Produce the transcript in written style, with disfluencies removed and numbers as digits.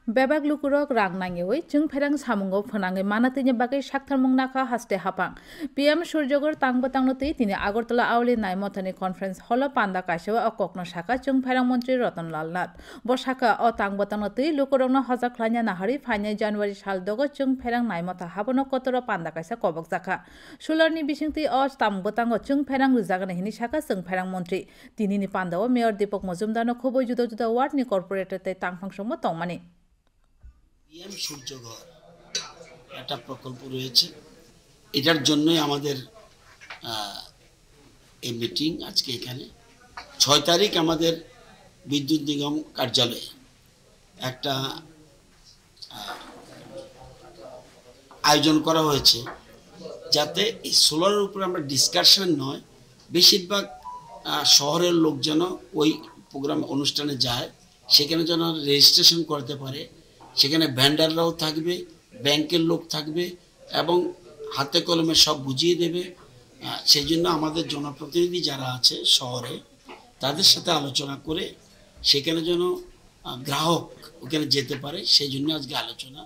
Bebak lukurok rang nangiwi chung pherang samungo phanangi manatini bagai saktharmung nakha haste hapang PM Surjogor tangbatangnuti tini Agartala Auli Naimotani Conference Hall Panda Kaishawa okokno shaka chung pherang mantri Ratanlal Nath bo shaka o tangbatangnuti lukurokno hojak khlaina nahari phainai January sal dogo chung pherang naimota habono kotoro Panda Kaisa kobok jaka Sularni bisingti o tangbatango chung pherang rujagana hini shaka chung pherang mantri tinini Pandao Mayor Deepak Majumdarno khoboi juda juda ward ni corporator te tangphangsomo tongmani PM সূর্যঘর একটা প্রকল্প রয়েছে এটার জন্যই আমাদের এই meeting আজকে এখানে 6 তারিখ আমাদের বিদ্যুৎ নিগম কার্যালয়ে একটা আয়োজন করা হয়েছে যাতে এই সোলারের উপর আমরা ডিসকাশন নয় বেশিরভাগ শহরের লোক যেন ওই প্রোগ্রাম অনুষ্ঠানে যায় সেখানে যেন রেজিস্ট্রেশন করতে পারে সেখানে ভেন্ডাররাও থাকবে ব্যাংকের লোক থাকবে এবং হাতে কলমে সব বুঝিয়ে দেবে সেই জন্য আমাদের জনপ্রতিনিধি যারা আছে শহরে তাদের সাথে আলোচনা করে সেখানে যেন গ্রাহক ওখানে যেতে পারে সেই জন্য আজকে আলোচনা